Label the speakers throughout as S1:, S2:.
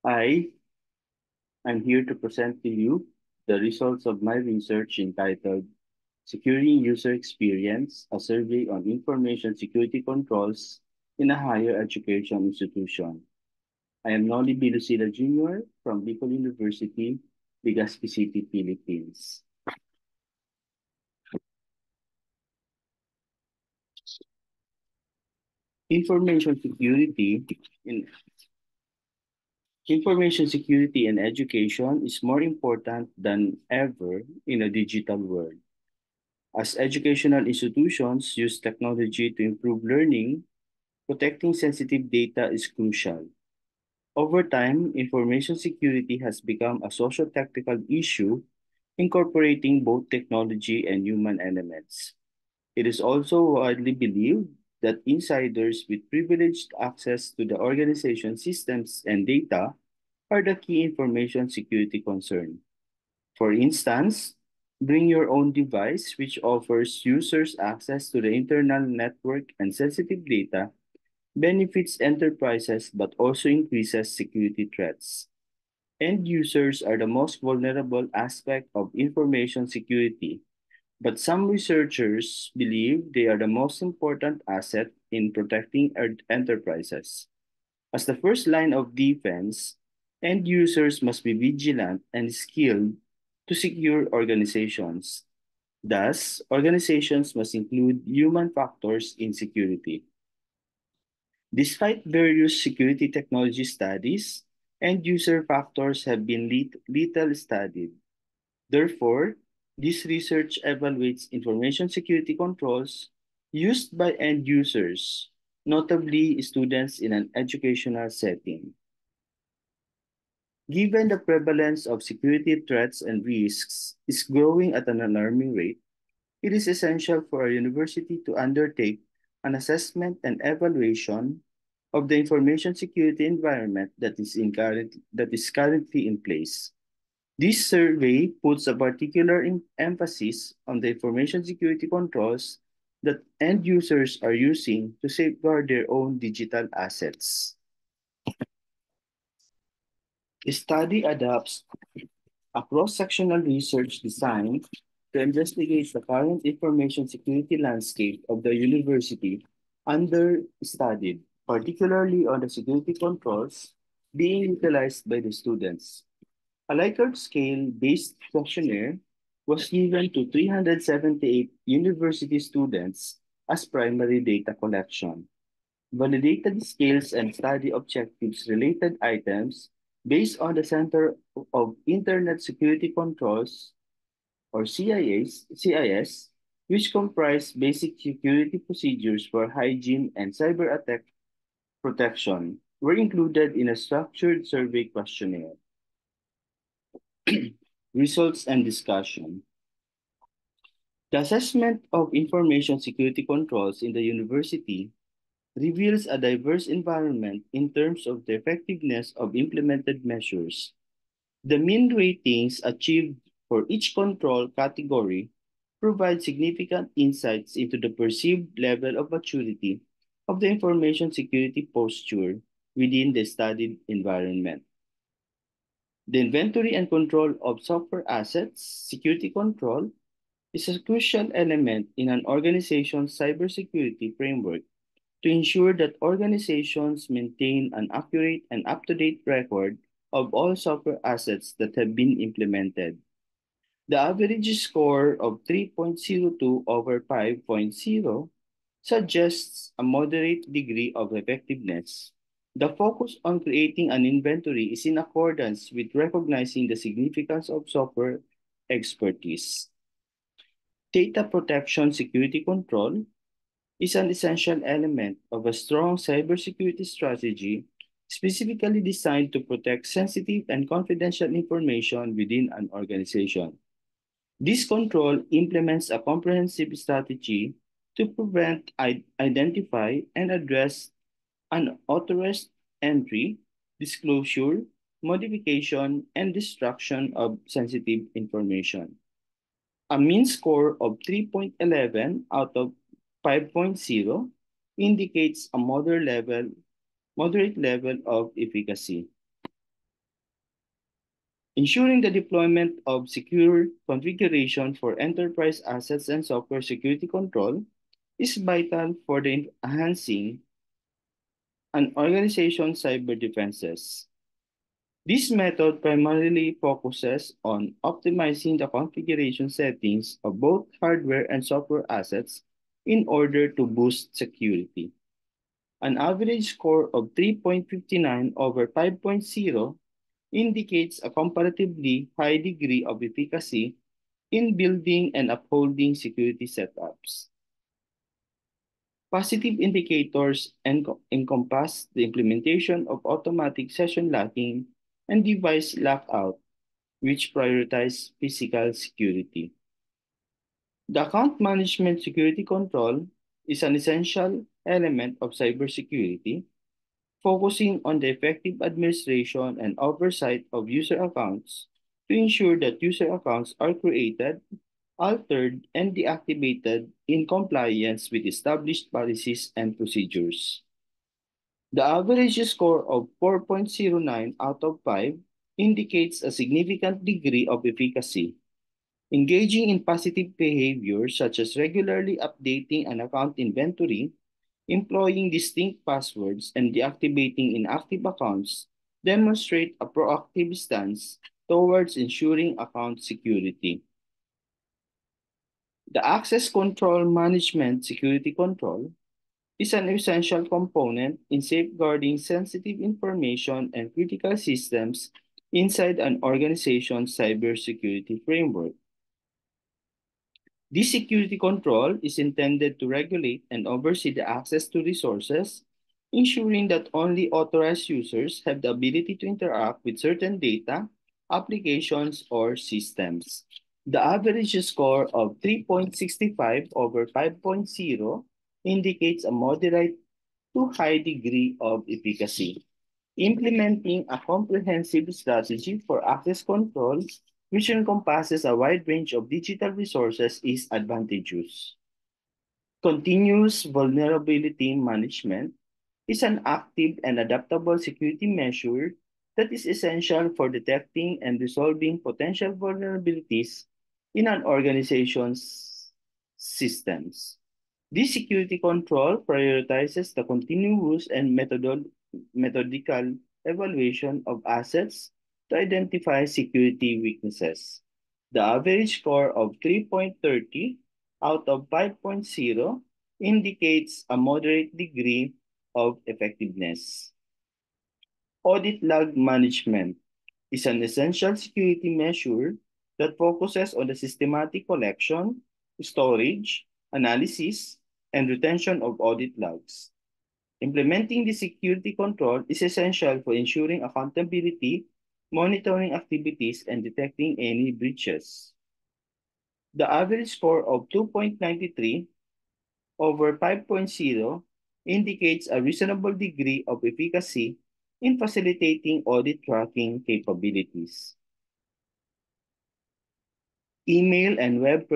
S1: I am here to present to you the results of my research entitled Securing User Experience, a survey on information security controls in a higher education institution. I am Noli Bilusida Jr. from Bicol University, Legazpi City, Philippines. Information security in Information security and education is more important than ever in a digital world. As educational institutions use technology to improve learning, protecting sensitive data is crucial. Over time, information security has become a socio-tactical issue incorporating both technology and human elements. It is also widely believed that insiders with privileged access to the organization systems and data are the key information security concern. For instance, bring your own device, which offers users access to the internal network and sensitive data, benefits enterprises but also increases security threats. End users are the most vulnerable aspect of information security, but some researchers believe they are the most important asset in protecting enterprises. As the first line of defense, end users must be vigilant and skilled to secure organizations. Thus, organizations must include human factors in security. Despite various security technology studies, end user factors have been little studied. Therefore, this research evaluates information security controls used by end users, notably students in an educational setting. Given the prevalence of security threats and risks is growing at an alarming rate, it is essential for a university to undertake an assessment and evaluation of the information security environment that is currently in place. This survey puts a particular emphasis on the information security controls that end users are using to safeguard their own digital assets. The study adopts a cross-sectional research designed to investigate the current information security landscape of the university under studied, particularly on the security controls being utilized by the students. A Likert scale-based questionnaire was given to 378 university students as primary data collection. Validated scales and study objectives related items based on the Center of Internet Security Controls or CIS, which comprise basic security procedures for hygiene and cyber attack protection, were included in a structured survey questionnaire. Results and discussion. The assessment of information security controls in the university reveals a diverse environment in terms of the effectiveness of implemented measures. The mean ratings achieved for each control category provide significant insights into the perceived level of maturity of the information security posture within the studied environment. The inventory and control of software assets, security control, is a crucial element in an organization's cybersecurity framework to ensure that organizations maintain an accurate and up-to-date record of all software assets that have been implemented. The average score of 3.02 over 5.0 suggests a moderate degree of effectiveness. The focus on creating an inventory is in accordance with recognizing the significance of software expertise. Data protection security control is an essential element of a strong cybersecurity strategy specifically designed to protect sensitive and confidential information within an organization. This control implements a comprehensive strategy to prevent, identify, and address unauthorized entry, disclosure, modification, and destruction of sensitive information. A mean score of 3.11 out of 5.0 indicates a moderate level of efficacy. Ensuring the deployment of secure configuration for enterprise assets and software security control is vital for the enhancing an organization's cyber defenses. This method primarily focuses on optimizing the configuration settings of both hardware and software assets in order to boost security. An average score of 3.59 over 5.0 indicates a comparatively high degree of efficacy in building and upholding security setups. Positive indicators encompass the implementation of automatic session locking and device lockout, which prioritize physical security. The account management security control is an essential element of cybersecurity, focusing on the effective administration and oversight of user accounts to ensure that user accounts are created, altered, and deactivated in compliance with established policies and procedures. The average score of 4.09 out of 5 indicates a significant degree of efficacy. Engaging in positive behavior such as regularly updating an account inventory, employing distinct passwords, and deactivating inactive accounts demonstrate a proactive stance towards ensuring account security. The access control management security control is an essential component in safeguarding sensitive information and critical systems inside an organization's cybersecurity framework. This security control is intended to regulate and oversee the access to resources, ensuring that only authorized users have the ability to interact with certain data, applications, or systems. The average score of 3.65 over 5.0 indicates a moderate to high degree of efficacy. Implementing a comprehensive strategy for access control, which encompasses a wide range of digital resources, is advantageous. Continuous vulnerability management is an active and adaptable security measure that is essential for detecting and resolving potential vulnerabilities in an organization's systems. This security control prioritizes the continuous and methodical evaluation of assets to identify security weaknesses. The average score of 3.30 out of 5.0 indicates a moderate degree of effectiveness. Audit log management is an essential security measure that focuses on the systematic collection, storage, analysis, and retention of audit logs. Implementing the security control is essential for ensuring accountability, monitoring activities, and detecting any breaches. The average score of 2.93 over 5.0 indicates a reasonable degree of efficacy in facilitating audit tracking capabilities. Email and web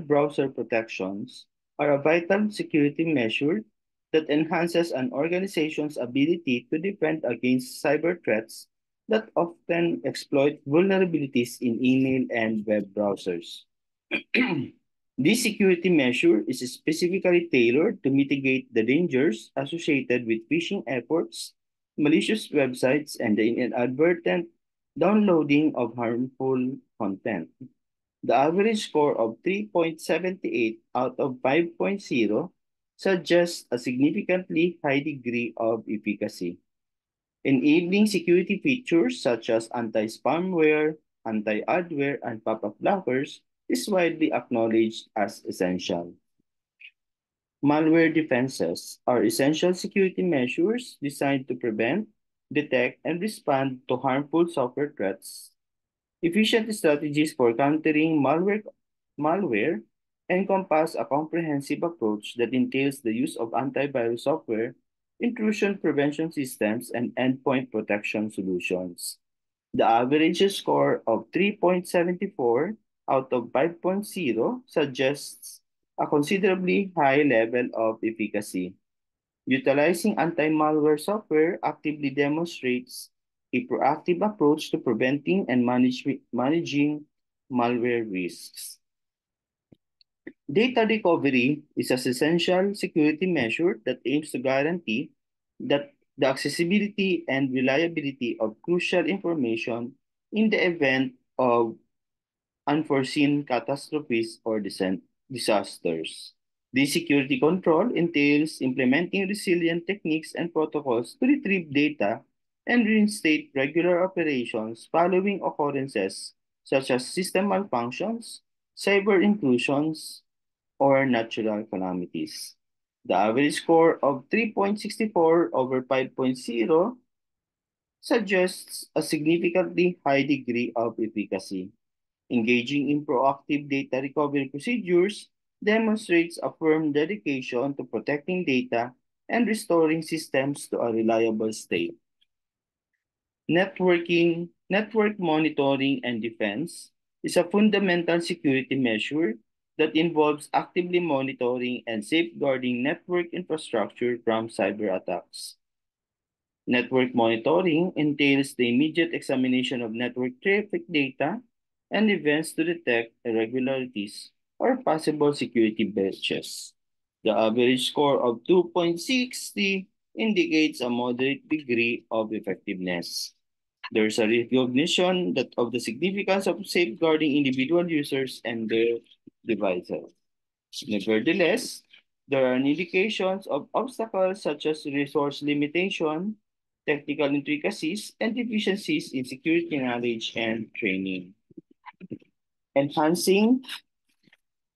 S1: browser protections are a vital security measure that enhances an organization's ability to defend against cyber threats that often exploit vulnerabilities in email and web browsers. This security measure is specifically tailored to mitigate the dangers associated with phishing efforts, malicious websites, and the inadvertent downloading of harmful content. The average score of 3.78 out of 5.0 suggests a significantly high degree of efficacy. Enabling security features such as anti-spamware, anti-adware, and pop-up blockers is widely acknowledged as essential. Malware defenses are essential security measures designed to prevent, detect, and respond to harmful software threats. Efficient strategies for countering malware encompass a comprehensive approach that entails the use of antivirus software, intrusion prevention systems, and endpoint protection solutions. The average score of 3.74 out of 5.0 suggests a considerably high level of efficacy. Utilizing anti-malware software actively demonstrates a proactive approach to preventing and managing malware risks. Data recovery is an essential security measure that aims to guarantee that the accessibility and reliability of crucial information in the event of unforeseen catastrophes or disasters. This security control entails implementing resilient techniques and protocols to retrieve data and reinstate regular operations following occurrences such as system malfunctions, cyber intrusions, or natural calamities. The average score of 3.64 over 5.0 suggests a significantly high degree of efficacy. Engaging in proactive data recovery procedures demonstrates a firm dedication to protecting data and restoring systems to a reliable state. Network monitoring and defense is a fundamental security measure that involves actively monitoring and safeguarding network infrastructure from cyber attacks. Network monitoring entails the immediate examination of network traffic data and events to detect irregularities or possible security breaches. The average score of 2.60 indicates a moderate degree of effectiveness. There's a recognition that of the significance of safeguarding individual users and their devices. Nevertheless, there are indications of obstacles such as resource limitation, technical intricacies, and deficiencies in security knowledge and training. Enhancing,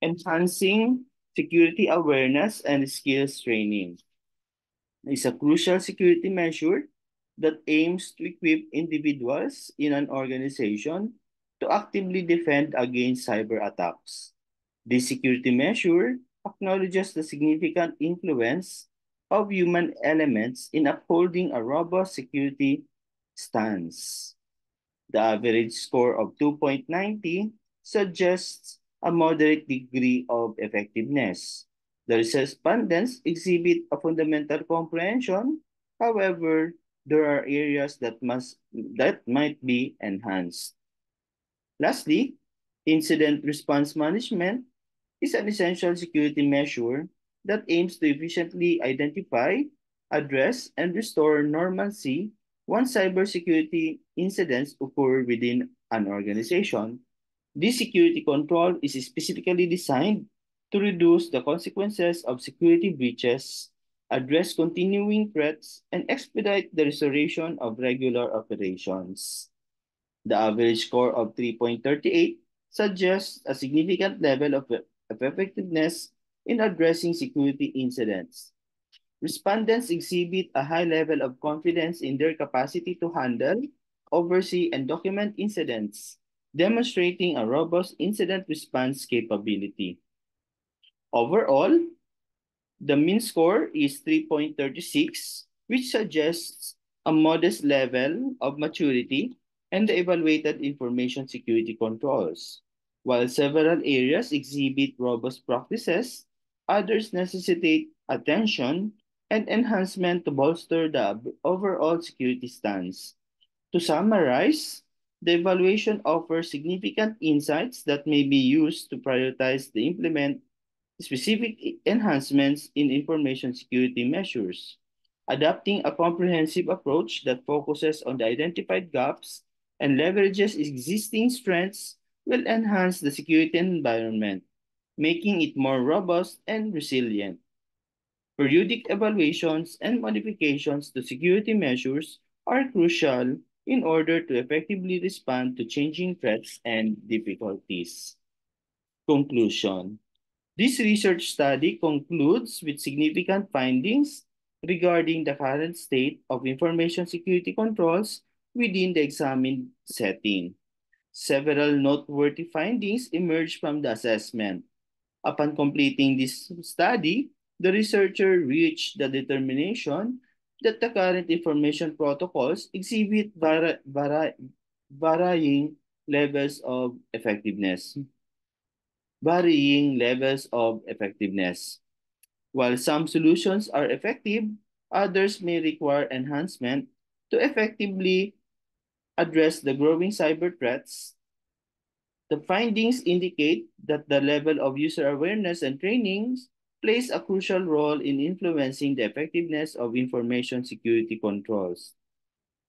S1: enhancing security awareness and skills training is a crucial security measure that aims to equip individuals in an organization to actively defend against cyber attacks. This security measure acknowledges the significant influence of human elements in upholding a robust security stance. The average score of 2.90 suggests a moderate degree of effectiveness. The respondents exhibit a fundamental comprehension. However, there are areas that might be enhanced. Lastly, incident response management is an essential security measure that aims to efficiently identify, address, and restore normalcy once cybersecurity incidents occur within an organization. This security control is specifically designed to reduce the consequences of security breaches, address continuing threats, and expedite the restoration of regular operations. The average score of 3.38 suggests a significant level of effectiveness in addressing security incidents. Respondents exhibit a high level of confidence in their capacity to handle, oversee, and document incidents, demonstrating a robust incident response capability. Overall, the mean score is 3.36, which suggests a modest level of maturity and the evaluated information security controls. While several areas exhibit robust practices, others necessitate attention and enhancement to bolster the overall security stance. To summarize, the evaluation offers significant insights that may be used to prioritize the implement specific enhancements in information security measures. Adopting a comprehensive approach that focuses on the identified gaps and leverages existing strengths will enhance the security environment, making it more robust and resilient. Periodic evaluations and modifications to security measures are crucial in order to effectively respond to changing threats and difficulties. Conclusion. This research study concludes with significant findings regarding the current state of information security controls within the examined setting. Several noteworthy findings emerged from the assessment. Upon completing this study, the researcher reached the determination that the current information protocols exhibit varying levels of effectiveness. Varying levels of effectiveness. While some solutions are effective, others may require enhancement to effectively address the growing cyber threats. The findings indicate that the level of user awareness and trainings plays a crucial role in influencing the effectiveness of information security controls.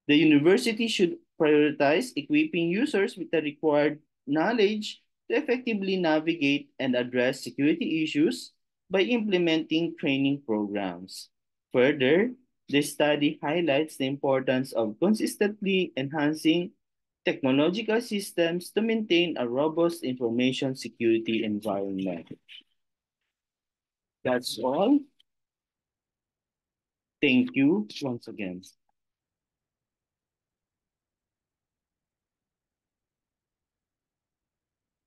S1: The university should prioritize equipping users with the required knowledge to effectively navigate and address security issues by implementing training programs. Further, the study highlights the importance of consistently enhancing technological systems to maintain a robust information security environment. That's all. Thank you once again.